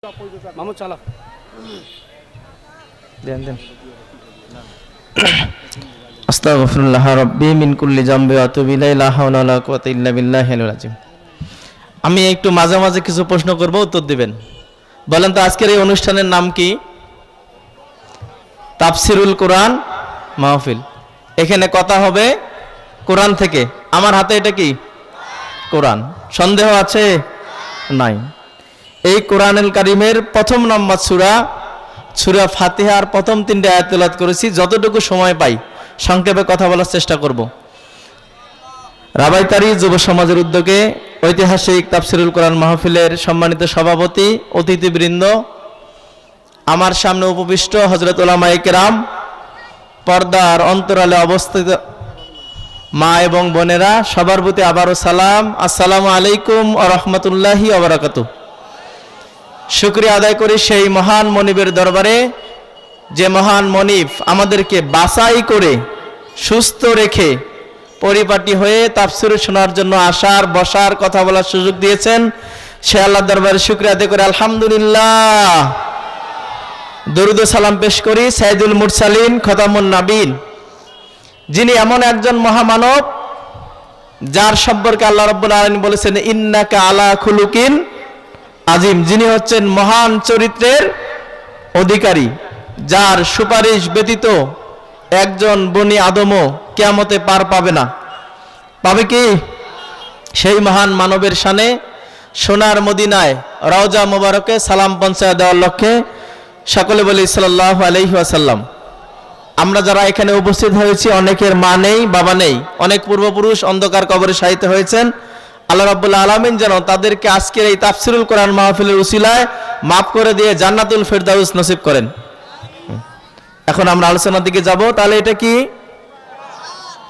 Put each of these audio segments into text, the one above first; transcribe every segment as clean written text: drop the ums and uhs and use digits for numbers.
মামুদ চালা দেন দেন আস্তাগফিরুল্লাহ রাব্বি মিন কুল্লি জামবি ওয়া আতুবু ইলাইহি লা হাওলা ওয়া লা কুওয়াতা ইল্লা বিল্লাহিল আযীম। আমি একটু মাঝে মাঝে কিছু প্রশ্ন করব, উত্তর দিবেন। বলেন তো আজকের এই অনুষ্ঠানের নাম কি? তাফসিরুল কোরআন মাহফিল। এখানে কথা হবে কোরআন থেকে। আমার হাতে এটা কি? কোরআন। সন্দেহ আছে? নাই। এই কোরআনুল কারীমের প্রথম নম্বর সূরা ফাতিহার প্রথম 3টি আয়াত তেলাওয়াত করেছি। যতটুকু সময় পাই সংক্ষেপে কথা বলার চেষ্টা করব। রাবাইতারি যুব সমাজের উদ্যোগে ঐতিহাসিক তাফসিরুল কোরআন মাহফিলের সম্মানিত সভাপতি, অতিথিবৃন্দ, আমার সামনে উপবিষ্ট হযরত উলামায়ে কেরাম, পর্দার অন্তরালে অবস্থিত মা এবং বোনেরা, সবার প্রতি আবারও সালাম। আসসালামু আলাইকুম ওয়া রাহমাতুল্লাহি ওয়া বারাকাতুহু। শুকরিয়া আদায় করি সেই মহান মনিবের দরবারে, যে মহান মনিব আমাদেরকে বাছাই করে সুস্থ রেখে পরিপাটি হয়ে তাফসীর শোনার জন্য আসার, বসার, কথা বলার সুযোগ দিয়েছেন। সে আল্লাহর দরবারে শুকরিয়া আদায় করে আলহামদুলিল্লাহ। দরুদ ও সালাম পেশ করি সাইয়্যিদুল মুরসালিন খতামুন নাবিয়িন, যিনি এমন একজন মহামানব যার সম্পর্কে আল্লাহ রাব্বুল আলামিন বলেছেন ইন্নাকা আলা খুলুকিন আজিম, যিনি হচ্ছেন মহান চরিত্রের অধিকারী, যার সুপারিশ ব্যতীত একজন বনি আদমও কিয়ামতে পার পাবে না। পাবে কি? সেই মহান মানবের শানে সোনার মদিনায় রওজা মোবারকে সালাম পৌঁছায় দেওয়ার লক্ষ্যে সকলে বলি সাল্লাল্লাহু আলাইহি ওয়াসাল্লাম। আমরা যারা এখানে উপস্থিত হয়েছি, অনেকের মা নেই, বাবা নেই, অনেক পূর্বপুরুষ অন্ধকার কবরে শায়িত হয়েছেন। আল্লাহ রাব্বুল আলামিন যেন তাদেরকে আজকের এই তাফসিরুল কোরআন মাহফিলের উসিলায় মাফ করে দিয়ে জান্নাতুল ফেরদাউস নসিব করেন। এখন আমরা আলোচনার দিকে যাব। তাহলে এটা কি?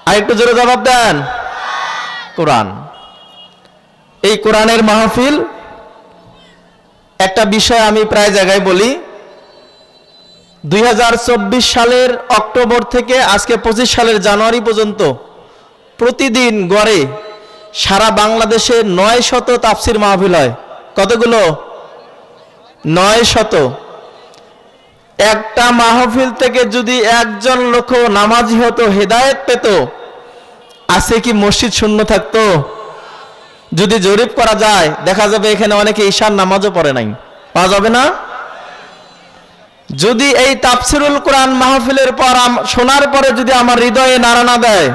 আরেকটু জোরে জবাব দেন। কোরআন। এই কোরআনের মাহফিল, একটা বিষয় আমি প্রায় জায়গায় বলি, 2024 সালের অক্টোবর থেকে আজকে 25 সালের জানুয়ারি পর্যন্ত প্রতিদিন গড়ে সারা বাংলাদেশে 900 তাফসির মাহফিল হয়। কতগুলো? 900। একটা মাহফিল থেকে যদি একজন লোক নামাজি হতো, হেদায়েত পেত, আছে কি মসজিদ শূন্য থাকতো? যদি জরিপ করা যায় দেখা যাবে এখানে অনেকে ঈশার নামাজও পড়ে নাই। পাওয়া যাবে না? যদি এই তাফসিরুল কোরআন মাহফিলের পর শোনার পরে যদি আমার হৃদয়ে নাড়া না দেয়,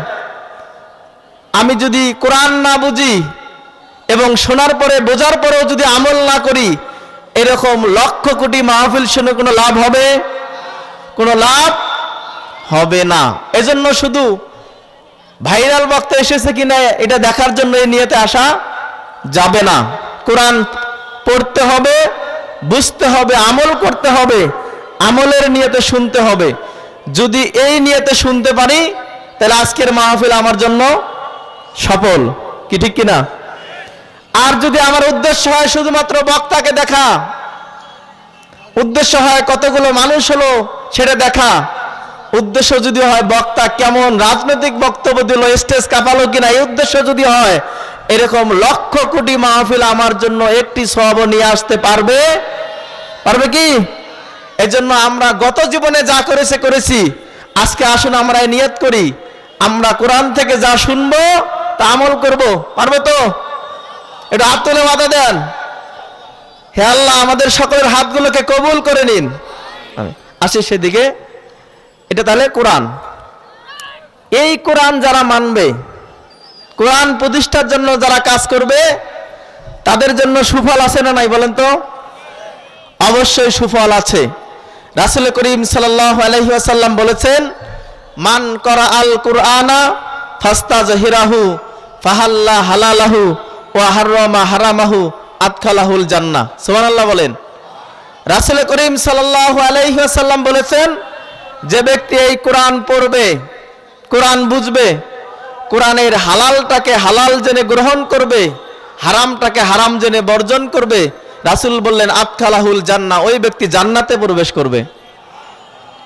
আমি যদি কোরআন না বুঝি এবং শোনার পরে বোঝার পরেও যদি আমল না করি, এরকম লক্ষ কোটি মাহফিল শুনে কোনো লাভ হবে? কোনো লাভ হবে না। এজন্য শুধু ভাইরাল বক্তা এসেছে কিনা এটা দেখার জন্য এই নিয়তে আসা যাবে না। কোরআন পড়তে হবে, বুঝতে হবে, আমল করতে হবে, আমলের নিয়তে শুনতে হবে। যদি এই নিয়তে শুনতে পারি তাহলে আজকের মাহফিল আমার জন্য সফল। কি ঠিক কিনা? আর যদি আমার উদ্দেশ্য হয় শুধুমাত্র বক্তাকে দেখা, উদ্দেশ্য হয় কতগুলো মানুষ হলো সেটা দেখা, উদ্দেশ্য যদি হয় বক্তা কেমন রাজনৈতিক বক্তব্য দিল, স্টেজ কাঁপালো কিনা, এই উদ্দেশ্য যদি হয়, এরকম লক্ষ কোটি মাহফিল আমার জন্য একটি সওয়াব নিয়ে আসতে পারবে? পারবে কি? এজন্য আমরা গত জীবনে যা করেছি, আজকে আসুন আমরা এই নিয়ত করি, আমরা কোরআন থেকে যা শুনবো তা আমল করব। পারবে তো? এটা হাত তুলে মাথা দেন। হে আল্লাহ, আমাদের সকলের হাতগুলোকে কবুল করে নিন। আসি সেদিকে। এটা তাহলে কোরআন। এই কোরআন যারা মানবে, কোরআন প্রতিষ্ঠার জন্য যারা কাজ করবে, তাদের জন্য সুফল আছে না নাই বলেন তো? অবশ্যই সুফল আছে। রাসূল করিম সাল্লাল্লাহু আলাইহি ওয়াসাল্লাম বলেছেন, মান করা আল কুরআনা ফাস্তাজহিরাহু ফাহাল্লা হালালাহু ওয়া হাররামা হারামাহু আদখালাহুল জান্নাহ। সুবহানাল্লাহ বলেন। রাসূল করিম সাল্লাল্লাহু আলাইহি ওয়াসাল্লাম বলেছেন, যে ব্যক্তি এই কোরআন পড়বে, কোরআন বুঝবে, কোরআনের হালালটাকে হালাল জেনে গ্রহণ করবে, হারামটাকে হারাম জেনে বর্জন করবে, রাসূল বললেন আদখালাহুল জান্নাহ, ওই ব্যক্তি জান্নাতে প্রবেশ করবে।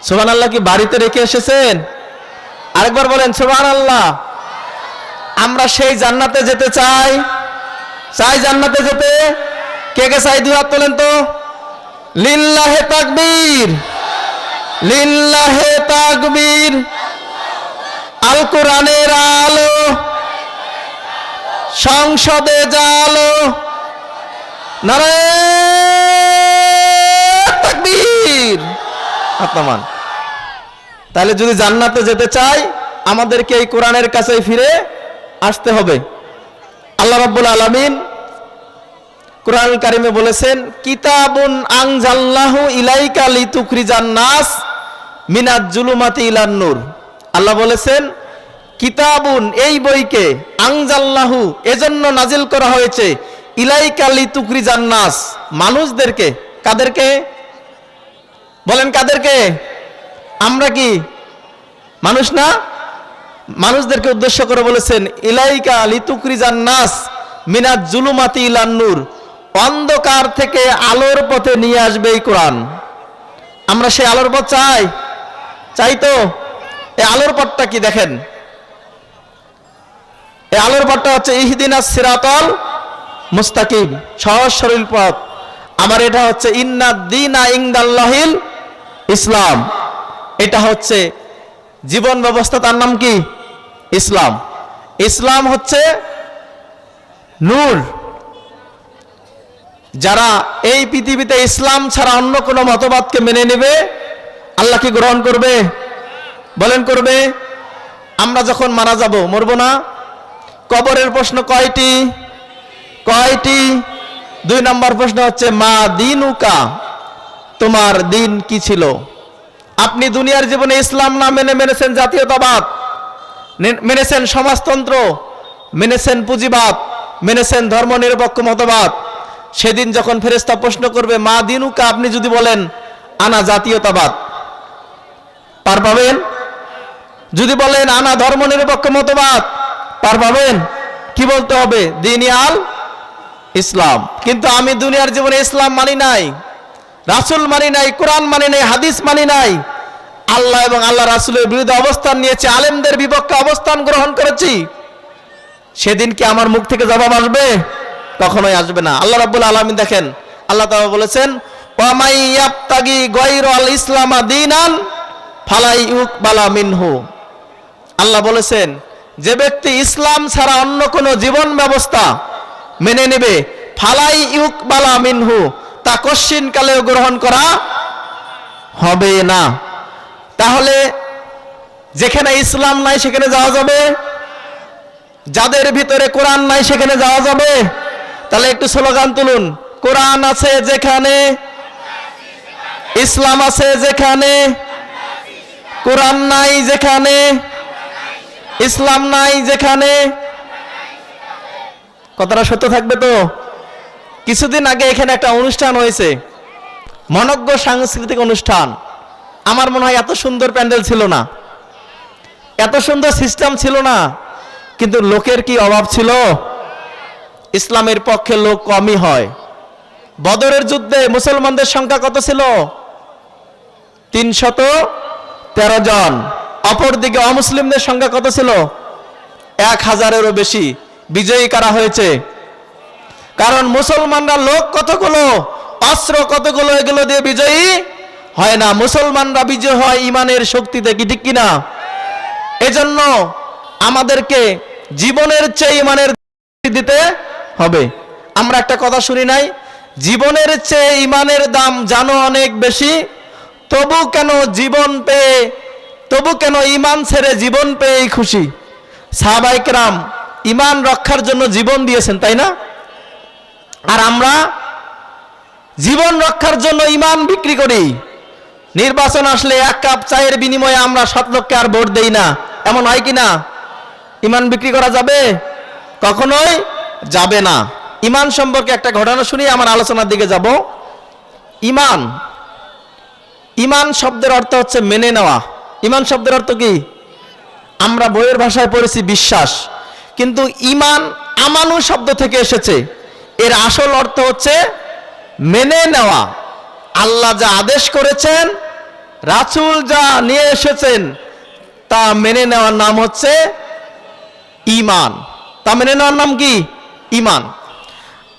সুবহানাল্লাহ। কি বাড়িতে রেখে এসেছেন? আরেকবার বলেন সুবহানাল্লাহ। আমরা সেই জান্নাতে যেতে চাই। চাই জান্নাতে যেতে? কে কে চাই? দুই হাত তোলেন তো। লিল্লাহে তাকবীর, লিল্লাহে তাকবীর। আল কোরআনের আলো, সংসদে জালো, নারায়ে তাকবীর। আত্মান। তাহলে যদি জান্নাতে যেতে চাই আমাদেরকে এই কোরআনের কাছে ফিরে আসতে হবে। আল্লাহ রাব্বুল আলামিন কোরআন কারিমে বলেছেন, কিতাবুন আনজালনাহু ইলাইকা লিতুখরিজান নাস মিনাজ জুলুমাতি ইলান নূর। আল্লাহ বলেছেন, কিতাবুন, এই বইকে, আনজালনাহু, এজন্য নাজিল করা হয়েছে, ইলাইকা লিতুখরিজান নাস, মানুষদেরকে। কাদেরকে বলেন? কাদেরকে? আমরা কি মানুষ না? মানুষদেরকে উদ্দেশ্য করে বলেছেন, ইলাইকা লিতুখরিজান নাস মিনাজ জুলুমাতি ইলান নূর, অন্ধকার থেকে আলোর পথে নিয়ে আসবে এই কোরআন। আমরা সেই আলোর পথ চাই? চাই তো। এই আলোর পথটা কি দেখেন, এই আলোর পথটা হচ্ছে ইহদিনাস সিরাতাল মুস্তাকিম, সহজ সরল পথ। আমার এটা হচ্ছে ইন্নাদ দীনা ইনদাল্লাহিল ইসলাম, এটা হচ্ছে জীবন ব্যবস্থা, তার নাম কি? ইসলাম। ইসলাম হচ্ছে নূর। যারা এই পৃথিবীতে ইসলাম ছাড়া অন্য কোনো মতবাদকে মেনে নেবে, আল্লাহ কি গ্রহণ করবে? বলেন করবে? আমরা যখন মারা যাব, মরবো না? কবরের প্রশ্ন কয়টি? কয়টি? 2 নম্বর প্রশ্ন হচ্ছে মা দিনুকা, তোমার দিন কি ছিল? আপনি দুনিয়ার জীবনে ইসলাম না মেনে মেনেছেন জাতীয়তাবাদ, মেনেছেন সমাজতন্ত্র, মেনেছেন পুঁজিবাদ, মেনেছেন ধর্মনিরপেক্ষ মতবাদ। সেদিন যখন ফেরেশতা প্রশ্ন করবে মা দিনুকা, আপনি যদি বলেন আনা জাতীয়তাবাদ, পার পাবেন? যদি বলেন আনা ধর্মনিরপেক্ষ মতবাদ, পার পাবেন? কি বলতে হবে? দ্বীনি আল ইসলাম। কিন্তু আমি দুনিয়ার জীবনে ইসলাম মানি নাই, রাসূল মানি নাই, কোরআন মানি নাই, হাদিস মানি নাই, আল্লাহ এবং আল্লাহ রাসূলের বিরুদ্ধে অবস্থান নিয়েছি, আলেমদের বিপক্ষে অবস্থান গ্রহণ করেছি। সেদিন কি আমার মুখ থেকে জবাব আসবে? কখনোই আসবে না। আল্লাহ রাব্বুল আলামিন দেখেন, আল্লাহ তাআলা বলেছেন, ওয়া মাই ইয়াবতাগি গায়রাল ইসলামা দীনান ফালা ইউকবালা মিনহু। আল্লাহ বলেছেন, যে ব্যক্তি ইসলাম ছাড়া অন্য কোনো জীবন ব্যবস্থা মেনে নেবে, ফালাই ইউকবালা মিনহু, তা কশ্চিন কালেও গ্রহণ করা হবে না। তাহলে যেখানে ইসলাম নাই সেখানে যাওয়া যাবে? যাদের ভিতরে কোরআন নাই সেখানে যাওয়া যাবে? তাহলে একটু স্লোগান তুলুন, কোরআন আছে যেখানে, ইসলাম আছে যেখানে, কোরআন নাই যেখানে, ইসলাম নাই যেখানে। কথাটা সত্য থাকবে তো? কিছুদিন আগে এখানে একটা অনুষ্ঠান হয়েছে, মনজ্ঞ সাংস্কৃতিক অনুষ্ঠান। আমার মনে হয় এত সুন্দর প্যান্ডেল ছিল না, এত সুন্দর সিস্টেম ছিল না, কিন্তু লোকের কি অভাব ছিল? ইসলামের পক্ষে লোক কমই হয়। বদরের যুদ্ধে মুসলমানদের সংখ্যা কত ছিল? 313 জন। অপরদিকে অমুসলিমদের সংখ্যা কত ছিল? 1000-এরও বেশি। বিজয়ী কারা হয়েছে? কারণ মুসলমানরা লোক কতগুলো, অস্ত্র কতগুলো, এগুলো দিয়ে বিজয়ী হয় না। মুসলমানরা বিজয় হয় ইমানের শক্তিতে, কি ঠিক কিনা? এজন্য আমাদেরকে জীবনের চেয়ে ইমানের দিতে হবে। আমরা একটা কথা শুনি নাই, জীবনের চেয়ে ইমানের দাম জানো অনেক বেশি, তবু কেন জীবন পেয়ে, তবু কেন ইমান ছেড়ে জীবন পেয়েই খুশি। সাহাবায়ে কেরাম ইমান রক্ষার জন্য জীবন দিয়েছেন, তাই না? আর আমরা জীবন রক্ষার জন্য ইমান বিক্রি করি। নির্বাচন আসলে 1 কাপ চায়ের বিনিময়ে আমরা 7 লক্ষে আর ভোট দেই না, এমন হয় কিনা? ইমান বিক্রি করা যাবে? কখনোই যাবে না। ইমান সম্পর্কে একটা ঘটনা শুনি, আমার আলোচনার দিকে যাব। ইমান, ইমান শব্দের অর্থ হচ্ছে মেনে নেওয়া। ইমান শব্দের অর্থ কি? আমরা বইয়ের ভাষায় পড়েছি বিশ্বাস, কিন্তু ইমান আমানু শব্দ থেকে এসেছে। এর আসল অর্থ হচ্ছে মেনে নেওয়া। আল্লাহ যা আদেশ করেছেন, রাসূল যা নিয়ে এসেছেন, তা মেনে নেওয়ার নাম হচ্ছে ঈমান। তা মেনে নেওয়ার নাম কি? ঈমান।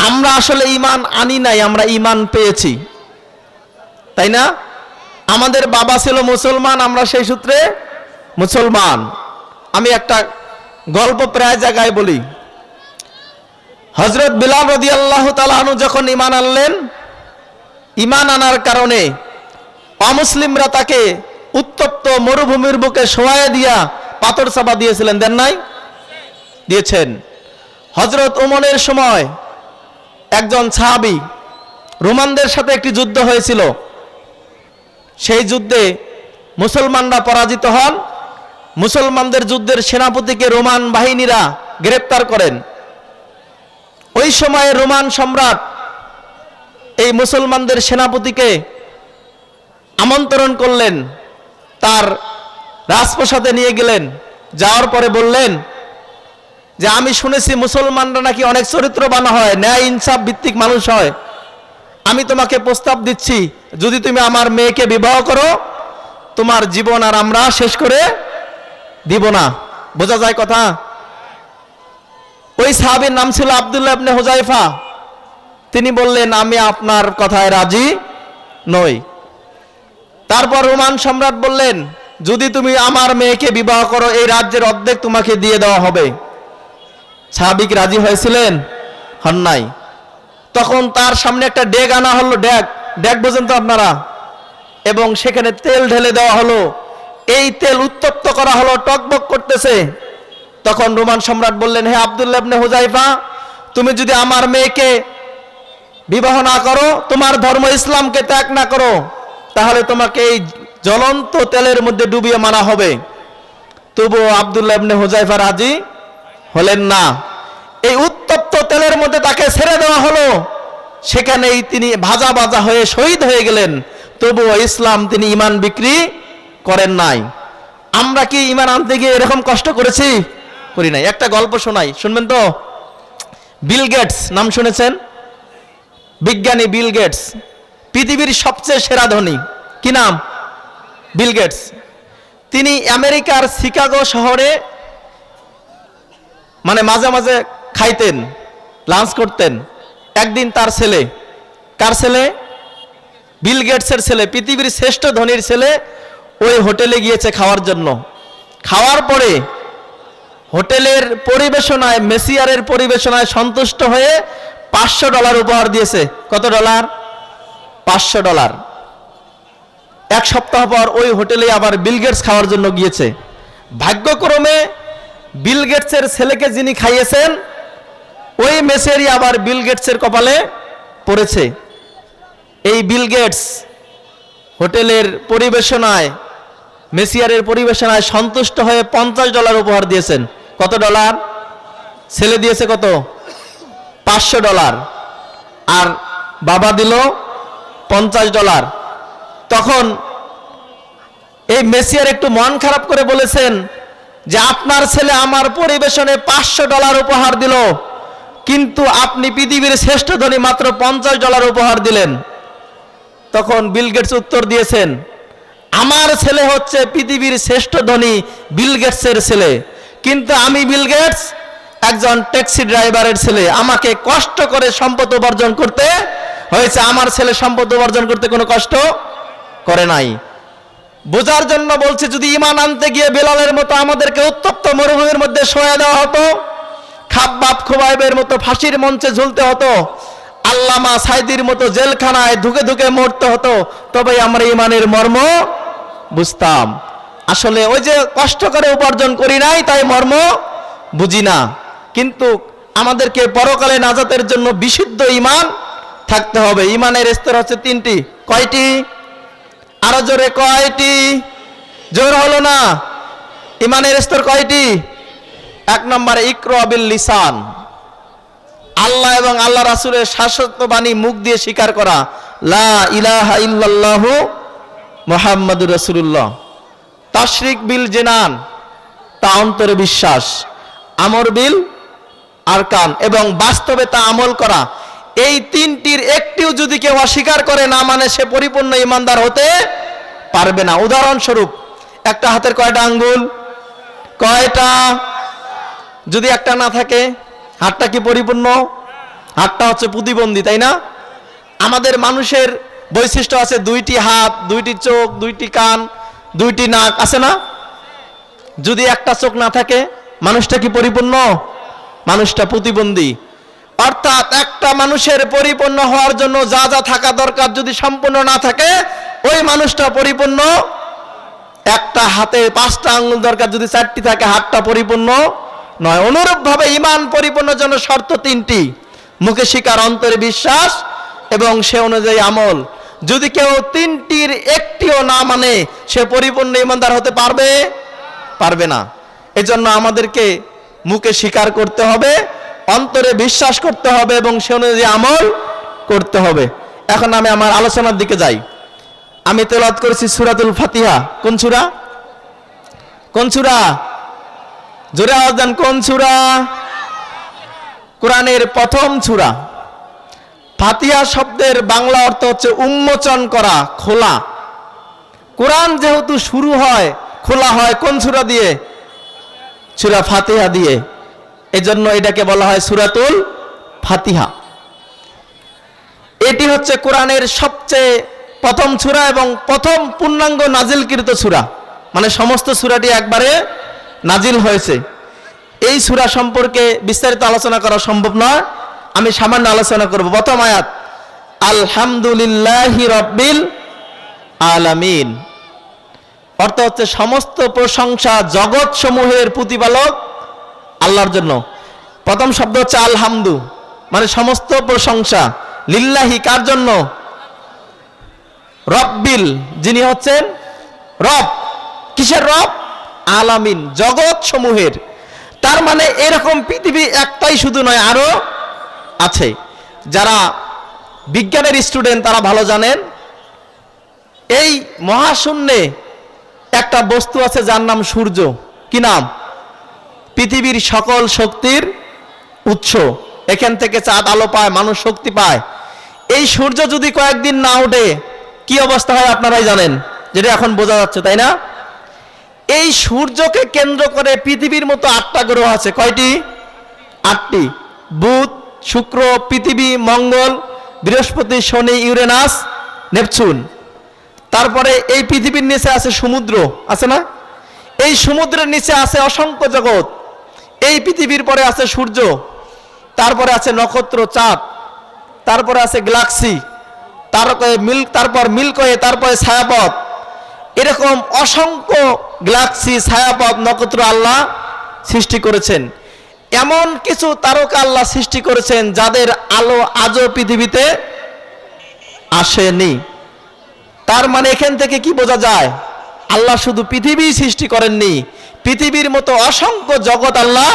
আমরা আসলে ঈমান আনি নাই, আমরা ঈমান পেয়েছি। তাই না? আমাদের বাবা ছিল মুসলমান, আমরা সেই সূত্রে মুসলমান। আমি একটা গল্প প্রায় জায়গায় বলি। হযরত বিলাল রাদিয়াল্লাহু তাআলা আনহু যখন ঈমান আনলেন, ঈমান আনার কারণে অমুসলিমরা তাকে উত্তপ্ত মরুভূমির বুকে শোয়ায় দিয়া পাথর চাপা দিয়েছিলেন, দেন নাই? দিয়েছেন। হযরত ওমরের সময় একজন সাহাবী, রোমানদের সাথে একটি যুদ্ধ হয়েছিল। সেই যুদ্ধে মুসলমানরা পরাজিত হন। মুসলমানদের যুদ্ধের সেনাপতিকে রোমান বাহিনীরা গ্রেপ্তার করেন। ওই সময়ে রোমান সম্রাট এই মুসলমানদের সেনাপতিকে আমন্ত্রণ করলেন, তার রাজপ্রাসাদে নিয়ে গেলেন। যাওয়ার পরে বললেন যে আমি শুনেছি মুসলমানরা নাকি অনেক চরিত্রবান হয়, ন্যায় ইনসাফ ভিত্তিক মানুষ হয়। আমি তোমাকে প্রস্তাব দিচ্ছি, যদি তুমি আমার মেয়েকে বিবাহ করো, তোমার জীবন আর আমরা শেষ করে দিব না। বোঝা যায় কথা? ওই সাহাবীর নাম ছিল আব্দুল্লাহ ইবনে হুযায়ফা। তিনি বললেন আমি আপনার কথায় রাজি নই। তারপর রোমান সম্রাট বললেন যদি তুমি আমার মেয়েকে বিবাহ করো, এই রাজ্যের অর্ধেক তোমাকে দিয়ে দেওয়া হবে। সাহাবী কি রাজি হয়েছিলেন? হন নাই। তখন তার সামনে একটা ডেক আনা হলো, ডেক বোঝেন তো আপনারা, এবং সেখানে তেল ঢেলে দেওয়া হলো। এই তেল উত্তপ্ত করা হলো, টকবক করতেছে। তখন রোমান সম্রাট বললেন হে আব্দুল্লাহ ইবনে হুযায়ফা, তুমি যদি আমার মেয়েকে বিবাহ না করো, তোমার ধর্ম ইসলামকে ত্যাগ না করো, তাহলে তোমাকে এই জ্বলন্ত তেলের মধ্যে ডুবিয়ে মারা হবে। তবুও আব্দুল্লাহ ইবনে হুযায়ফা রাজি হলেন না। এই উত্তপ্ত তেলের মধ্যে তাকে ছেড়ে দেওয়া হলো। সেখানেই তিনি ভাজা ভাজা হয়ে শহীদ হয়ে গেলেন। তবুও ইসলাম তিনি ঈমান বিক্রি করেন নাই। আমরা কি ঈমান আনতে গিয়ে এরকম কষ্ট করেছি? করি নাই। একটা গল্প শোনাই, শুনবেন তো? বিল গেটস নাম শুনেছেন? বিজ্ঞানী বিল গেটস, পৃথিবীর সবচেয়ে সেরা ধনী। কি নাম? Bill Gates. তিনি আমেরিকার শিকাগো শহরে মানে মাঝে মাঝে খাইতেন, লাঞ্চ করতেন। একদিন তার ছেলে, কার ছেলে? বিল গেটসের ছেলে, পৃথিবীর শ্রেষ্ঠ ধনীর ছেলে, ওই হোটেলে গিয়েছে খাওয়ার জন্য। খাওয়ার পরে হোটেলের পরিবেশনায়, মেসিয়ারের পরিবেশনায় সন্তুষ্ট হয়ে $500 উপহার দিয়েছে। কত ডলার? $500। এক সপ্তাহ পর ওই হোটেলে আবার বিল গেটস খাওয়ার জন্য গিয়েছে। ভাগ্যক্রমে বিল গেটসের ছেলেকে যিনি খাইয়েছেন, ওই মেসেরই আবার বিল গেটসের কপালে পড়েছে। এই বিল গেটস হোটেলের পরিবেশনায়, মেসিয়ারের পরিবেশনায় সন্তুষ্ট হয়ে $50 উপহার দিয়েছেন। কত ডলার? ছেলে দিয়েছে কত? $500। আর বাবা দিল $50। তখন এই মেসিয়ার একটু মন খারাপ করে বলেছেন যে আপনার ছেলে আমার পরিবেশনে $500 উপহার দিল, কিন্তু আপনি পৃথিবীর শ্রেষ্ঠ ধনী মাত্র $50 উপহার দিলেন। তখন বিল গেটস উত্তর দিয়েছেন আমার ছেলে হচ্ছে পৃথিবীর শ্রেষ্ঠ ধনী বিল গেটসের ছেলে, কিন্তু আমি বিল গেটস একজন ট্যাক্সি ড্রাইভারের ছেলে। আমাকে কষ্ট করে সম্পদ উপার্জন করতে হয়েছে, আমার ছেলে সম্পদ উপার্জন করতে কোনো কষ্ট করে নাই। বোঝার জন্য বলছে, যদি ঈমান আনতে গিয়ে বেলালের মতো আমাদেরকে উত্তপ্ত মরুভূমির মধ্যে শোয়া দেওয়া হতো, খাব্বাব খুবাইবের মতো ফাঁসির মঞ্চে ঝুলতে হতো, আল্লামা সাইদির মতো জেলখানায় ধুকে ধুকে মরতে হতো, তবে আমরা ঈমানের মর্ম বুঝতাম। আসলে ওই যে কষ্ট করে উপার্জন করি নাই, তাই মর্ম বুঝি না। কিন্তু আমাদেরকে পরকালে নাজাতের জন্য বিশুদ্ধ ঈমান থাকতে হবে। ঈমানের স্তর হচ্ছে 3টি। কয়টি? আরো জোরে, কয়টি? জোর হলো না। ঈমানের স্তর কয়টি? 1 নম্বরে ইকরা বিল লিসান, আল্লাহ এবং আল্লাহ রাসূলের শাশ্বত বাণী মুখ দিয়ে স্বীকার করা, লা ইলাহা ইল্লাল্লাহু মুহাম্মাদুর রাসূলুল্লাহ। তাশরিক বিল জিনান, তা অন্তরে বিশ্বাস। আমর বিল আরকান, এবং বাস্তবে তা আমল করা। এই 3টির একটিও যদি কেউ অস্বীকার করে, না মানে, সে পরিপূর্ণ ঈমানদার হতে পারবে না। উদাহরণস্বরূপ, একটা হাতের কয়টা আঙ্গুল? কয়টা? যদি একটা না থাকে, হাতটা কি পরিপূর্ণ? হাতটা হচ্ছে প্রতিবন্ধী, তাই না? আমাদের মানুষের বৈশিষ্ট্য আছে, দুইটি হাত, দুইটি চোখ, দুইটি কান, দুইটি নাক, আছে না? যদি একটা চোখ না থাকে মানুষটা কি পরিপূর্ণ? মানুষটা প্রতিবন্ধী। অর্থাৎ একটা মানুষের পরিপূর্ণ হওয়ার জন্য যা যা থাকা দরকার যদি সম্পূর্ণ না থাকে ওই মানুষটা পরিপূর্ণ। একটা হাতে 5টা আঙ্গুল দরকার, যদি 4টি থাকে হাতটা পরিপূর্ণ নয়। অনুরূপভাবে ঈমান পরিপূর্ণের জন্য শর্ত 3টি: মুখে স্বীকার, অন্তরে বিশ্বাস এবং সে অনুযায়ী আমল। যদি কেউ 3টির একটিও না মানে সে পরিপূর্ণ ঈমানদার হতে পারবে না। এজন্য আমাদেরকে মুখে স্বীকার করতে হবে, অন্তরে বিশ্বাস করতে হবে এবং সে অনুযায়ী আমল করতে হবে। এখন আমি আমার আলোচনার দিকে যাই। আমি তেলাওয়াত করেছি সূরাতুল ফাতিহা। কোন সূরা? কোন সূরা? জোরে আওয়াজ দেন, কোন সূরা? কোরআনের প্রথম সূরা। ফাতিহা শব্দের বাংলা অর্থ হচ্ছে উন্মোচন করা, খোলা। কোরআন যেহেতু শুরু হয়, খোলা হয় কোন সূরা দিয়ে? সূরা ফাতিহা দিয়ে। এজন্য এটাকে বলা হয় সূরাতুল ফাতিহা। এটি হচ্ছে কোরআনের সবচেয়ে প্রথম সূরা এবং প্রথম পূর্ণাঙ্গ নাজিলকৃত সূরা, মানে সমস্ত সূরাটি একবারে নাজিল হয়েছে। এই সূরা সম্পর্কে বিস্তারিত আলোচনা করা সম্ভব নয়, আমি সামান্য আলোচনা করব। প্রথম আয়াত, আলহামদুলিল্লাহি রাব্বিল আলামিন। অর্থ হচ্ছে সমস্ত প্রশংসা জগৎ সমূহের প্রতিপালক আল্লাহর জন্য। প্রথম শব্দ হচ্ছে আলহামদু, মানে সমস্ত প্রশংসা। লিল্লাহি, কার জন্য? রব্বিল, যিনি হচ্ছেন রব। কিসের রব? আলামিন, জগৎ সমূহের। তার মানে এরকম পৃথিবী একটাই শুধু নয়, আরো আছে। যারা বিজ্ঞানের স্টুডেন্ট তারা ভালো জানেন, এই মহাশূন্যে একটা বস্তু আছে যার নাম সূর্য। কি নাম? পৃথিবীর সকল শক্তির উৎস। এখান থেকে চাঁদ আলো পায়, মানুষ শক্তি পায়। এই সূর্য যদি কয়েকদিন না ওঠে কি অবস্থা হয় আপনারাই জানেন, যেটা এখন বোঝা যাচ্ছে, তাই না? এই সূর্যকে কেন্দ্র করে পৃথিবীর মতো 8টা গ্রহ আছে। কয়টি? 8টি। বুধ, শুক্র, পৃথিবী, মঙ্গল, বৃহস্পতি, শনি, ইউরেনাস, নেপচুন। তারপরে এই পৃথিবীর নিচে আছে সমুদ্র, আছে না? এই সমুদ্রের নিচে আছে অসংখ্য জগৎ। এই পৃথিবীর পরে আছে সূর্য, তারপরে আছে নক্ষত্র, চাঁদ, তারপরে আছে গ্যালাক্সি, তারপর মিল্কওয়ে, তারপরে ছায়াপথ। এরকম অসংখ্য গ্যালাক্সি, ছায়াপথ, নক্ষত্র আল্লাহ সৃষ্টি করেছেন। এমন কিছু তারকা আল্লাহ সৃষ্টি করেছেন যাদের আলো আজও পৃথিবীতে আসেনি। তার মানে এখান থেকে কি বোঝা যায়? আল্লাহ শুধু পৃথিবী সৃষ্টি করেননি, পৃথিবীর মতো অসংখ্য জগৎ আল্লাহ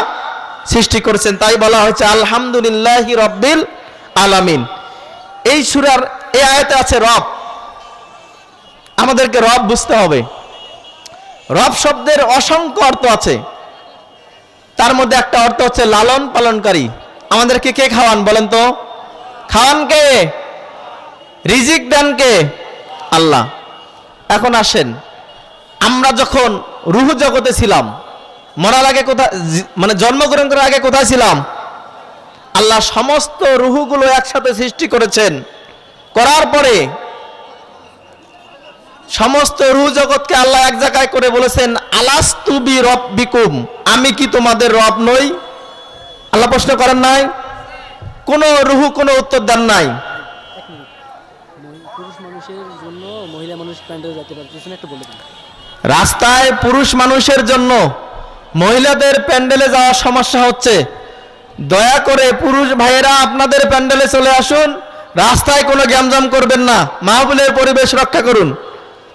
সৃষ্টি করেছেন। তাই বলা হয়েছে আলহামদুলিল্লাহি রাব্বিল আলামিন। এই সূরার এই আয়াতে আছে রব। আমাদেরকে রব বুঝতে হবে। রব শব্দের অসংখ্য অর্থ আছে, তার মধ্যে একটা অর্থ হচ্ছে লালন পালনকারী। আমাদেরকে কে খাওয়ান বলেন তো? খাওয়ান কে? রিজিক দেন কে? আল্লাহ। এখন আসেন, আমরা যখন রুহ জগতে ছিলাম, মরার আগে কোথায়, মানে জন্মগ্রহণ করার আগে কোথায় ছিলাম? আল্লাহ সমস্ত রুহগুলো একসাথে সৃষ্টি করেছেন। করার পরে সমস্ত রুহ জগৎকে আল্লাহ এক জায়গায় করে বলেছেন, আলাস্তু বি রব্বিকুম, আমি কি তোমাদের রব নই? আল্লাহ প্রশ্ন করেন নাই? কোন রুহ কোনো উত্তর দেন নাই। পুরুষ মানুষের জন্য মহিলা মানুষ প্যান্ডেলে যেতে পারতেছে না, একটু বলে দিন। রাস্তায় পুরুষ মানুষের জন্য মহিলাদের প্যান্ডেলে যাওয়ার সমস্যা হচ্ছে। দয়া করে পুরুষ ভাইয়েরা আপনাদের প্যান্ডেলে চলে আসুন, রাস্তায় কোনো গ্যামজাম করবেন না, মাহফিলের পরিবেশ রক্ষা করুন।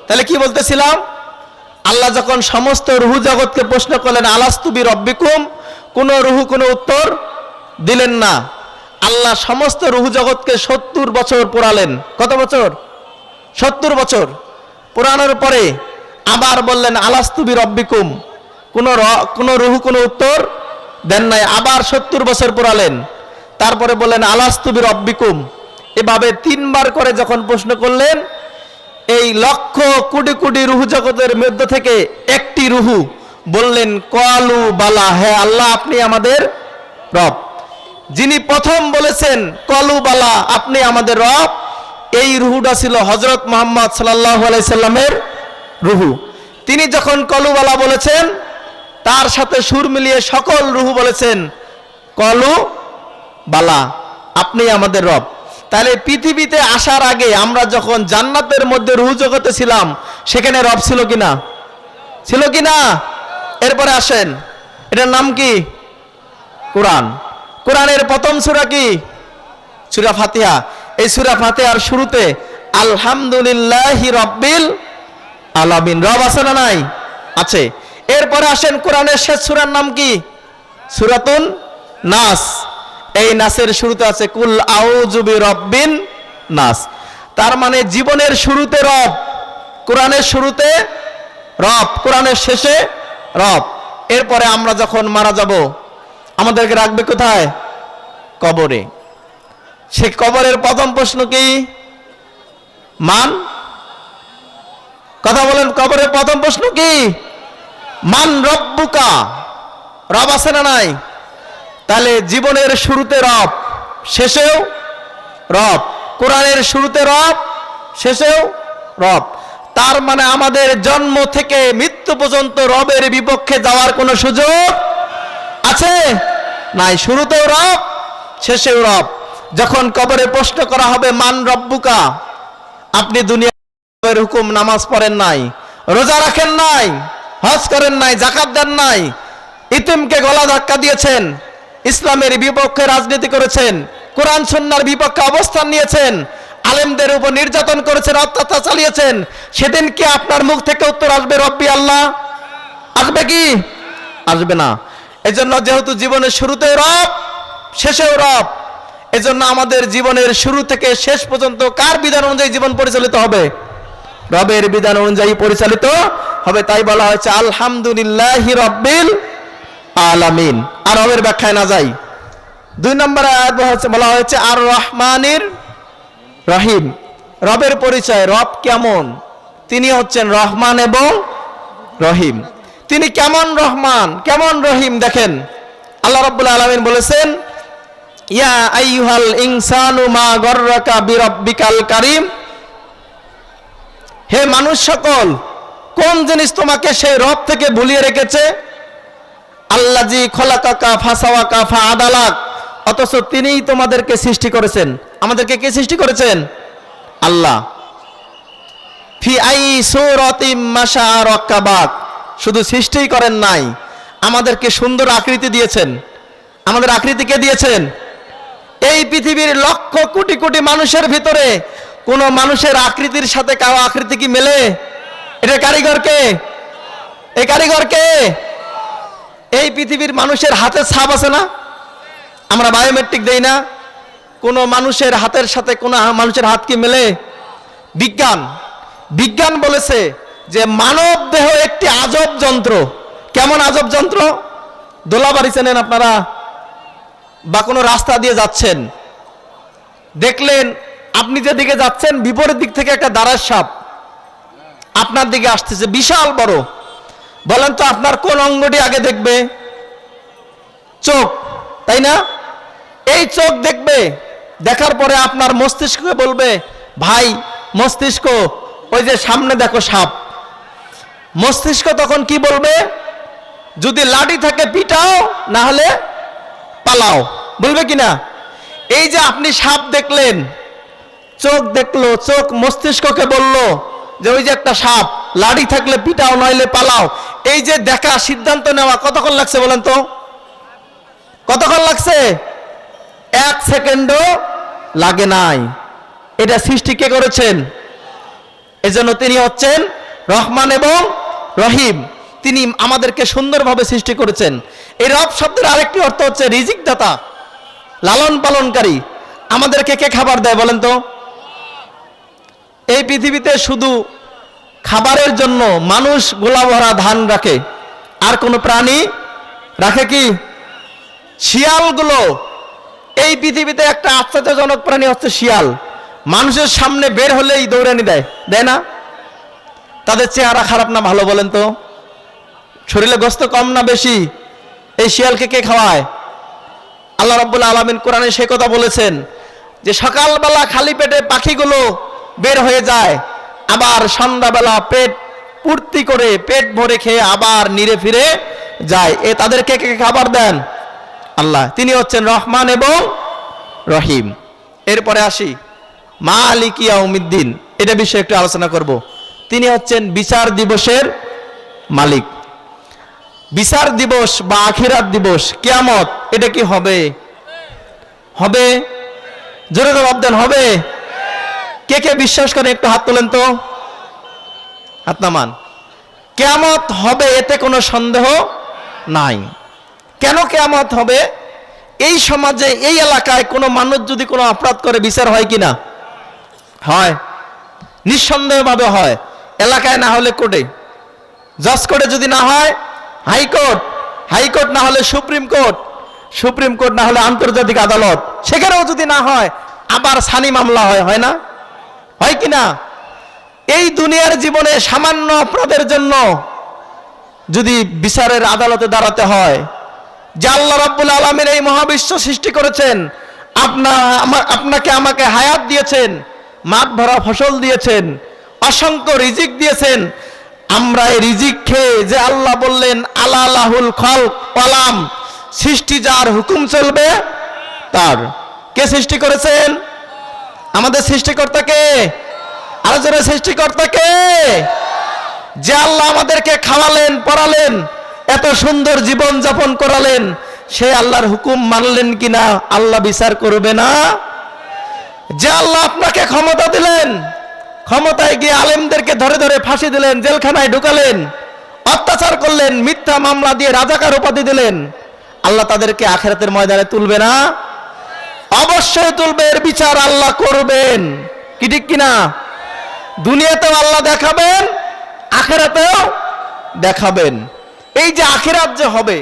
তাহলে কি বলতেছিলাম? আল্লাহ যখন সমস্ত রুহ জগৎকে প্রশ্ন করলেন আলাস্তু বি রব্বিকুম, কোন রুহ কোনো উত্তর দিলেন না। আল্লাহ সমস্ত রুহ জগৎকে 70 বছর পোড়ালেন। কত বছর? 70 বছর পোড়ানোর পরে আবার বললেন আলাস্তু বি রব্বিকুম, কোন রুহ কোনো উত্তর দেন নাই। আবার 70 বছর পোড়ালেন, তারপরে বললেন আলাস্তু বি রব্বিকুম। এভাবে 3বার করে যখন প্রশ্ন করলেন, এই লক্ষ কোটি কোটি রুহ জগতের মধ্য থেকে একটি রুহ বললেন কালু বালা, হ্যাঁ আল্লাহ আপনি আমাদের রব। যিনি প্রথম বলেছেন কালু বালা আপনি আমাদের রব, এই রুহুটা ছিল হযরত মুহাম্মদ সাল্লাল্লাহু আলাইহি সাল্লামের রুহু। তিনি যখন কলুবালা বলেছেন, তার সাথে সুর মিলিয়ে সকল রুহু বলেছেন কলু বালা, আপনি আমাদের রব। তাহলে পৃথিবীতে আসার আগে আমরা যখন জান্নাতের মধ্যে রুহু জগতে ছিলাম, সেখানে রব ছিল কিনা? ছিল কিনা? এরপরে আসেন, এটার নাম কি? কোরআন। কোরআনের প্রথম সূরা কি? সূরা ফাতিহা। এই সূরা ফাতিহার শুরুতে আলহামদুলিল্লাহি রাব্বিল আলামিন, রব আছে না নাই? আছে। এরপরে আসেন, কোরআনের শেষ সূরার নাম কি? সূরাতুন নাস। এই নাসের শুরুতে আছে কুল আউযু বিরাব্বিন নাস। তার মানে জীবনের শুরুতে রব, কোরআনের শুরুতে রব, কোরআনের শেষে রব। এরপরে আমরা যখন মারা যাব, আমাদেরকে রাখবে কোথায়? কবরে। সে কবরের প্রথম প্রশ্ন কি? মান, কথা বলেন, কবরের প্রথম প্রশ্ন কি? মান রব্বুকা, রব আছে না নাই? তাহলে জীবনের শুরুতে রব, শেষেও রব, কোরআনের শুরুতে রব, শেষেও রব। তার মানে আমাদের জন্ম থেকে মৃত্যু পর্যন্ত রবের বিপক্ষে যাওয়ার কোনো সুযোগ আছে? নাই। শুরুতেও রব, শেষেও রব। যখন কবরে প্রশ্ন করা হবে মান রব্বুকা, আপনি দুনিয়ার হুকুম, নামাজ পড়েন নাই, রোজা রাখেন নাই, হজ করেন নাই, যাকাত দেন নাই, ইতিমকে গলা ধাক্কা দিয়েছেন, ইসলামের বিপক্ষে রাজনীতি করেছেন, কোরআন সুন্নাহর বিপক্ষে অবস্থান নিয়েছেন, আলেমদের উপর নির্যাতন করেছেন, অত্যাচার চালিয়েছেন, সেদিন কি আপনার মুখ থেকে উত্তর আসবে রব্বি আল্লাহ? আসবে কি? আসবে না। এজন্য যেহেতু জীবনের শুরুতেও রব, শেষেও রব, এজন্য আমাদের জীবনের শুরু থেকে শেষ পর্যন্ত কার বিধান অনুযায়ী জীবন পরিচালিত হবে? রবের বিধান অনুযায়ী পরিচালিত হবে। তাই বলা হয়েছে আলহামদুলিল্লাহি রাব্বিল আলামিন। আর রবের ব্যাখ্যায় না যাই, 2 নম্বর আয়াত বলা হয়েছে আর রহমানির রহিম। রবের পরিচয়, রব কেমন? তিনি হচ্ছেন রহমান এবং রহিম। তিনি কেমন রহমান, কেমন রহিম? দেখেন, আল্লাহ রাব্বুল আলামিন বলেছেন ইয়া আইয়ুহাল ইনসানু মা গররাকা বিরাব্বিকাল কারীম, হে মানুষ সকল, কোন জিনিস তোমাকে সেই রব থেকে ভুলিয়ে রেখেছে? আল্লাযী খলাকাকা ফাসাওয়াকা ফাআদালাক, অথচ তিনিই তোমাদেরকে সৃষ্টি করেছেন। আমাদেরকে কে সৃষ্টি করেছেন? আল্লাহ। ফি আই সূরাতিম মাশা রাক্কাবাক, শুধু সৃষ্টিই করেন নাই, আমাদেরকে সুন্দর আকৃতি দিয়েছেন। আমাদের আকৃতি কে দিয়েছেন? এই পৃথিবীর লক্ষ কোটি কোটি মানুষের ভিতরে কোন মানুষের আকৃতির সাথে কারো আকৃতি কি মেলে? এটা কারিগর কে? এই কারিগর কে? এই পৃথিবীর মানুষের হাতে ছাপ আছে না? আমরা বায়োমেট্রিক দেই না? কোন মানুষের হাতের সাথে কোন মানুষের হাত কি মেলে? বিজ্ঞান বলেছে যে মানব দেহ একটি আজব যন্ত্র। কেমন আজব যন্ত্র? দোলাবাড়ি চেনেন আপনারা? বা কোনো রাস্তা দিয়ে যাচ্ছেন, দেখলেন আপনি যেদিকে যাচ্ছেন বিপরীত দিক থেকে একটা দাঁড়ার সাপ আপনার দিকে আসতেছে, বিশাল বড়। বলেন তো আপনার কোন অঙ্গটি আগে দেখবে? চোখ, তাই না? এই চোখ দেখবে, দেখার পরে আপনার মস্তিষ্ককে বলবে ভাই মস্তিষ্ক, ওই যে সামনে দেখো সাপ। মস্তিষ্ক তখন কি বলবে? যদি লাঠি থাকে পিটাও, না হলে পালাও, বলবে কিনা? এই যে আপনি সাপ দেখলেন, চোখ দেখলো, চোখ মস্তিষ্ককে বলল যে ওই যে একটা সাপ, লাঠি থাকলে পিটাও নইলে পালাও। এই যে দেখা, সিদ্ধান্ত নেওয়া কতক্ষণ লাগছে বলেন তো? কতক্ষণ লাগছে? 1 সেকেন্ডও লাগে নাই। এটা সৃষ্টি কে করেছেন? এজন্য তিনি হচ্ছেন রহমান এবং রহিম। তিনি আমাদেরকে সুন্দরভাবে সৃষ্টি করেছেন। এই রব শব্দের আরেকটি অর্থ হচ্ছে রিজিক দাতা, লালন পালনকারী। আমাদেরকে কে খাবার দেয় বলেন তো? এই পৃথিবীতে শুধু খাবারের জন্য মানুষ গোলা ভরা ধান রাখে, আর কোন প্রাণী রাখে কি? শিয়ালগুলো, এই পৃথিবীতে একটা আশ্চর্যজনক প্রাণী হচ্ছে শিয়াল। মানুষের সামনে বের হলেই দৌড়ানি দেয়, দেয় না? তাদের চেহারা খারাপ না ভালো বলেন তো? শরীরে গোস্ত কম না বেশি? এই শিয়ালকে কে খাওয়ায়? আল্লাহ রাব্বুল আলামিন কোরআনে সেই কথা বলেছেন, যে সকালবেলা খালি পেটে পাখিগুলো বের হয়ে যায়, আবার সন্ধ্যাবেলা পেট পূর্তি করে পেট ভরে খেয়ে আবার নিরে ফিরে যায়। তাদেরকে কে খাবার দেন? আল্লাহ। তিনি হচ্ছেন রহমান এবং রহিম। এরপরে আসি মালিক ইয়াউমিদ্দিন, এটা বিষয়ে একটু আলোচনা করব। তিনি হচ্ছেন বিচার দিবসের মালিক। বিচার দিবস বা আখিরাত দিবস, কিয়ামত, এটা কি হবে? হবে? জোরে জবাব দেন, হবে? কে কে বিশ্বাস করেন একটু হাত তোলেন তো, হাত নামান। কিয়ামত হবে, এতে কোনো সন্দেহ নাই। কেন কিয়ামত হবে? এই সমাজে, এই এলাকায় কোনো মানুষ যদি কোনো অপরাধ করে বিচার হয় কিনা? হয়, নিঃসন্দেহভাবে হয়। এলাকায় না হলে কোর্টে, জজ কোর্টে যদি না হয় হাইকোর্ট, হাইকোর্ট না হলে সুপ্রিম কোর্ট, সুপ্রিম কোর্ট না হলে আন্তর্জাতিক আদালত, সেখানেও যদি না হয় আবার সানি মামলা হয়, হয় না? হয় কিনা? এই দুনিয়ার জীবনে সামান্য অপরাধের জন্য যদি বিচারের আদালতে দাঁড়াতে হয়, যে আল্লাহ রাব্বুল আলামিন এই মহাবিশ্ব সৃষ্টি করেছেন, আপনাকে আমাকে হায়াত দিয়েছেন, মাঠ ভরা ফসল দিয়েছেন, অসংখ্য রিজিক দিয়েছেন, আমরা এই রিজিক খেয়ে যে আল্লাহ বললেন আলা লাহুল খালক ওয়ালাম, সৃষ্টি যার হুকুম চলবে তার। কে সৃষ্টি করেছেন? আমাদের সৃষ্টিকর্তাকে। আরো জোরে, সৃষ্টিকর্তাকে। যে আল্লাহ আমাদেরকে খাওয়ালেন, পড়ালেন, এত সুন্দর জীবন যাপন করালেন, সে আল্লাহর হুকুম মানলেন কিনা আল্লাহ বিচার করবে না? যে আল্লাহ আপনাকে ক্ষমতা দিলেন, ক্ষমতায় গিয়ে আলেমদেরকে ধরে ধরে ফাঁসি দিলেন, জেলখানায় ঢুকালেন, অত্যাচার করলেন, মিথ্যা মামলা দিয়ে রাজাকার উপাধি দিলেন, আল্লাহ তাদেরকে আখিরাতের ময়দানে তুলবে না? অবশ্যই তুলবে। এর বিচার আল্লাহ করবেন, কি ঠিক কিনা? দুনিয়াতেও আল্লাহ দেখাবেন, আখিরাতেও দেখাবেন। এই যে আখিরাত যে হবে,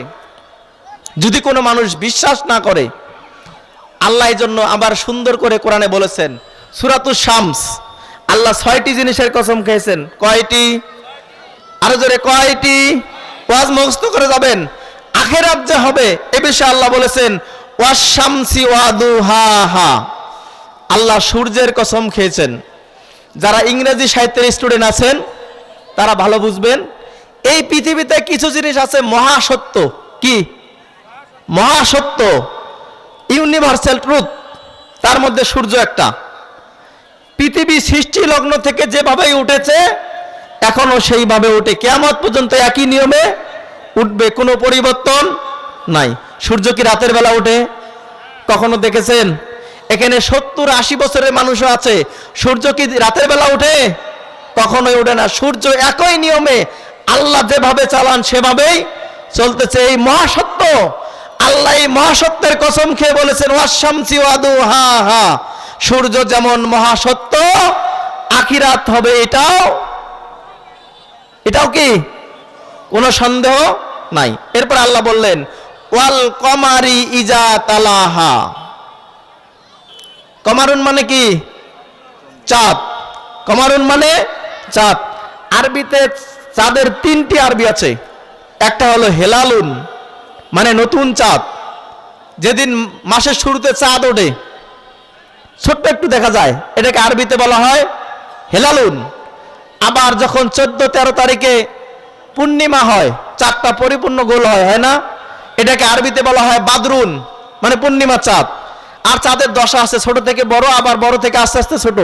যদি কোনো মানুষ বিশ্বাস না করে, আল্লাহ এই জন্য আবার সুন্দর করে কোরআনে বলেছেন, সূরাতুশ শামস, আল্লাহ 6টি জিনিসের কসম খেয়েছেন। কয়টি? আরো জোরে, কয়টি? ওয়াজ মুখস্থ করে যাবেন। আখিরাত যে হবে এ বিষয়ে আল্লাহ বলেছেন ওয়াশ শামসি ওয়া দুহাহা, আল্লাহ সূর্যের কসম খেয়েছেন। যারা ইংরেজি সাহিত্যের স্টুডেন্ট আছেন তারা ভালো বুঝবেন, এই পৃথিবীতে কিছু জিনিস আছে মহাসত্য। কি মহাসত্য? Universal truth. তার মধ্যে সূর্য একটা। পৃথিবী সৃষ্টি লগ্ন থেকে যেভাবেই উঠেছে এখনো সেইভাবে উঠে, কিয়ামত পর্যন্ত একই নিয়মে উঠবে, কোনো পরিবর্তন নাই। সূর্য কি রাতের বেলা ওঠে? কখনো দেখেছেন? এখানে 70-80 বছরের মানুষও আছে, সূর্য কি রাতের বেলা ওঠে? কখনোই ওঠে না। সূর্য একই নিয়মে আল্লাহ যেভাবে চালান সেভাবেই চলতেছে। এই মহাসত্য, আল্লাহ এই মহাসত্যের কসম খেয়ে বলেছেন ওয়াশ শামসি ওয়া দুহাহা, সূর্য যেমন মহাসত্য, আখিরাত হবে এটাও, এটাও কি কোনো সন্দেহ নাই। এরপর আল্লাহ বললেন ওয়াল কমারি ইজা তালাহা। কমারুন মানে কি? চাঁদ। কমারুন মানে চাঁদ। আরবিতে চাঁদের 3টি আরবি আছে। একটা হলো হেলালুন, মানে নতুন চাঁদ, যেদিন মাসের শুরুতে চাঁদ ওঠে, ছোট্ট একটু দেখা যায়, এটাকে আরবিতে বলা হয় হেলালুন। আবার যখন 14-13 তারিখে পূর্ণিমা হয়, চাঁদটা পরিপূর্ণ গোল হয়, হয় না? এটাকে আরবিতে বলা হয় বাদরুন, মানে পূর্ণিমা চাঁদ। আর চাঁদের দশা আছে, ছোট থেকে বড়, আবার বড় থেকে আস্তে আস্তে ছোট।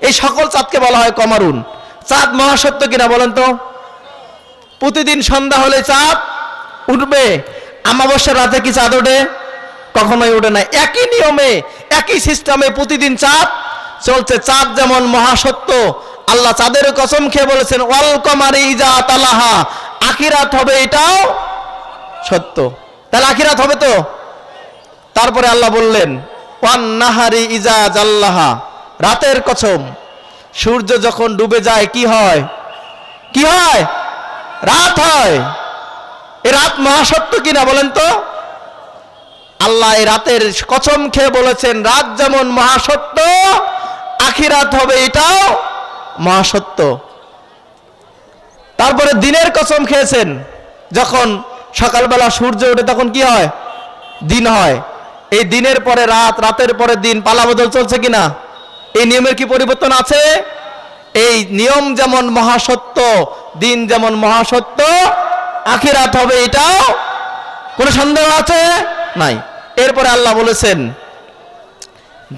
এই সকল চাঁদকে বলা হয় কমারুন। চাঁদ মহাসত্য কিনা বলেন তো? প্রতিদিন সন্ধ্যা হলে চাঁদ উঠবে। অমাবস্যার রাতে কি চাঁদ ওঠে? কখনোই ওঠে না। একই নিয়মে, একই সিস্টেমে প্রতিদিন চাঁদ চলছে। চাঁদ যেমন মহাসত্য, আল্লাহ চাঁদের কসম খেয়ে বলেছেন ওয়াল কমারি ইজা তালাহা, আখিরাত হবে এটাও সত্য। তাহলে আখিরাত হবে তো? তারপরে আল্লাহ বললেন ওয়ান নাহারি ইজা জাল্লাহা, রাতের কসম, সূর্য যখন ডুবে যায় কি হয়? কি হয়? রাত হয়। এই রাত মহাসত্য কিনা বলেন তো? আল্লাহ এই রাতের কসম খেয়ে বলেছেন রাত যেমন মহাসত্য, আখিরাত হবে এটাও মহাসত্য। তারপরে দিনের কসম খেয়েছেন, যখন সকালবেলা সূর্য ওঠে তখন কি হয়? দিন হয়। এই দিনের পরে রাত, রাতের পরে দিন পালাবদল চলছে কিনা? এই নিয়মের কি পরিবর্তন আছে? এই নিয়ম যেমন মহাসত্য, দিন যেমন মহাসত্য, আখিরাত হবে, এটাও কোনো সন্দেহ আছে নাই। এরপরে আল্লাহ বলেছেন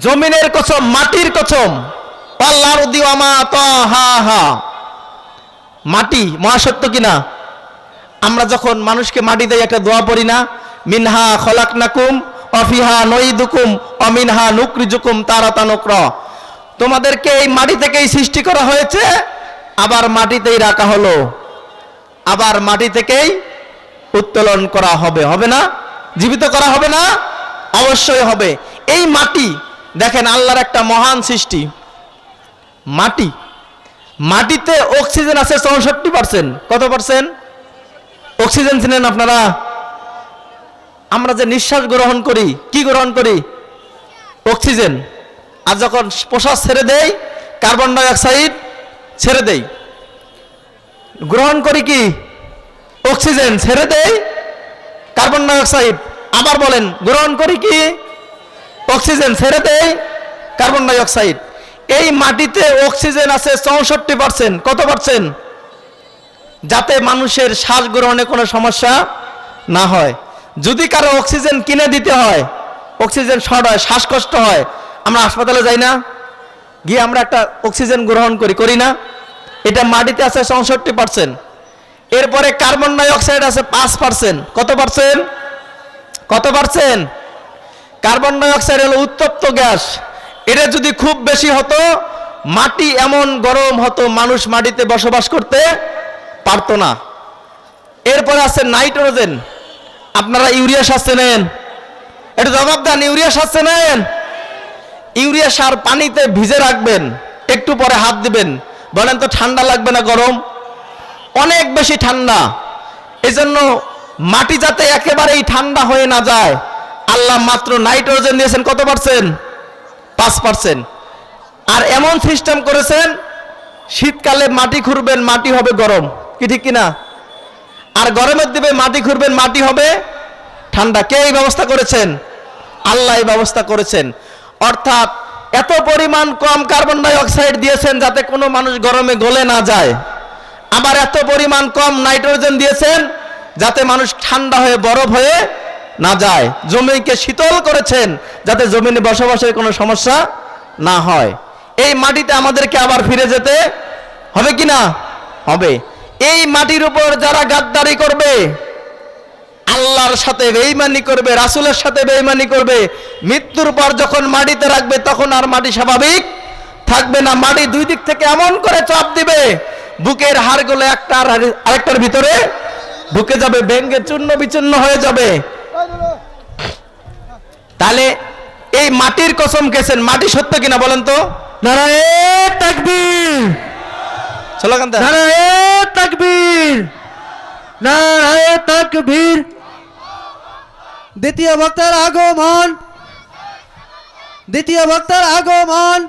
জমিনের কসম, মাটির কসম, আল্লাহর দিওয়ামা তাহা, মাটি মহাসত্য কিনা? আমরা যখন মানুষকে মাটি দেই একটা দোয়া পড়ি না, মিনহা খলাকনাকুম অফিহা নঈদুকুম অমিনহা নুকরিজুকুম তারাতান উখরা। তোমাদেরকে এই মাটি থেকেই সৃষ্টি করা হয়েছে, আবার মাটিতেই রাখা হলো, আবার মাটি থেকেই উত্তোলন করা হবে। হবে না? জীবিত করা হবে না? অবশ্যই হবে। এই মাটি দেখেন আল্লাহর একটা মহান সৃষ্টি। মাটি, মাটিতে অক্সিজেন আছে 64%। কত পার্সেন্ট অক্সিজেন চিনেন আপনারা? আমরা যে নিঃশ্বাস গ্রহণ করি, কি গ্রহণ করি? অক্সিজেন। আর যখন প্রশ্বাস ছেড়ে দেই, কার্বন ডাই অক্সাইড ছেড়ে দেই। গ্রহণ করি কি? অক্সিজেন, ছেড়ে দেই কার্বন ডাই অক্সাইড। আবার বলেন, গ্রহণ করি কি? অক্সিজেন, ছেড়ে দেই কার্বন ডাই অক্সাইড। এই মাটিতে অক্সিজেন আছে 64%। কত পার্সেন্ট? যাতে মানুষের শ্বাস গ্রহণে কোনো সমস্যা না হয়। যদি কারো অক্সিজেন কিনে দিতে হয়, অক্সিজেন শর্ট হয়, শ্বাসকষ্ট হয়, আমরা হাসপাতালে যাই না, গিয়ে আমরা একটা অক্সিজেন গ্রহণ করি, করি না? এটা মাটিতে আছে 64%। এরপরে কার্বন ডাই অক্সাইড আছে 5%। কত পার্সেন্ট? কত পার্সেন্ট? কার্বন ডাই অক্সাইড হলো উত্তপ্ত গ্যাস। এটা যদি খুব বেশি হতো, মাটি এমন গরম হতো, মানুষ মাটিতে বসবাস করতে পারতো না। এরপরে আছে নাইট্রোজেন। আপনারা ইউরিয়া সার চেনেন? এটা জবাব দেন, ইউরিয়া সার চেনেন? ইউরিয়া সার পানিতে ভিজে রাখবেন, একটু পরে হাত দিবেন, বলেন তো ঠান্ডা লাগবে না গরম? অনেক বেশি ঠান্ডা। এজন্য মাটি যাতে একেবারেই ঠান্ডা হয়ে না যায়, আল্লাহ মাত্র নাইট্রোজেন দিয়েছেন কত পার্সেন্ট? 5%। আর এমন সিস্টেম করেছেন, শীতকালে মাটি খুঁড়বেন, মাটি হবে গরম, কি ঠিক কিনা? আর গরমের দিবে মাটি খুঁড়বেন, মাটি হবে ঠান্ডা। কে এই ব্যবস্থা করেছেন? আল্লাহ এই ব্যবস্থা করেছেন। অর্থাৎ এত পরিমাণ কম কার্বন ডাই অক্সাইড দিয়েছেন যাতে কোনো মানুষ গরমে গলে না যায়। আবার এত পরিমাণ কম নাইট্রোজেন দিয়েছেন যাতে মানুষ ঠান্ডা হয়ে বরফ হয়ে না যায়। জমিকে শীতল করেছেন যাতে জমিনে বসবাসের কোনো সমস্যা না হয়। এই মাটিতে আমাদেরকে আবার ফিরে যেতে হবে কি না? হবে। এই মাটির উপর যারা গাদ্দারি করবে, আল্লাহর সাথে বেঈমানি করবে, রাসূলের সাথে বেঈমানি করবে, মৃত্যুর পর যখন মাটিতে রাখবে তখন আর মাটি স্বাভাবিক থাকবে না। মাটি দুই দিক থেকে এমন করে চাপ দিবে, বুকের হাড়গুলো একটা আরেকটার ভিতরে ঢুকে যাবে, ভেঙে চূর্ণ বিচূর্ণ হয়ে যাবে। তাহলে এই মাটির কসম খেয়েছেন, মাটি সত্য কিনা বলেন তো? নারায়ে তাকবীর, স্লোগান দেন, নারায়ে তাকবীর, নারায়ে তাকবীর। দ্বিতীয় বক্তার আগমন, দ্বিতীয় বক্তার আগমন।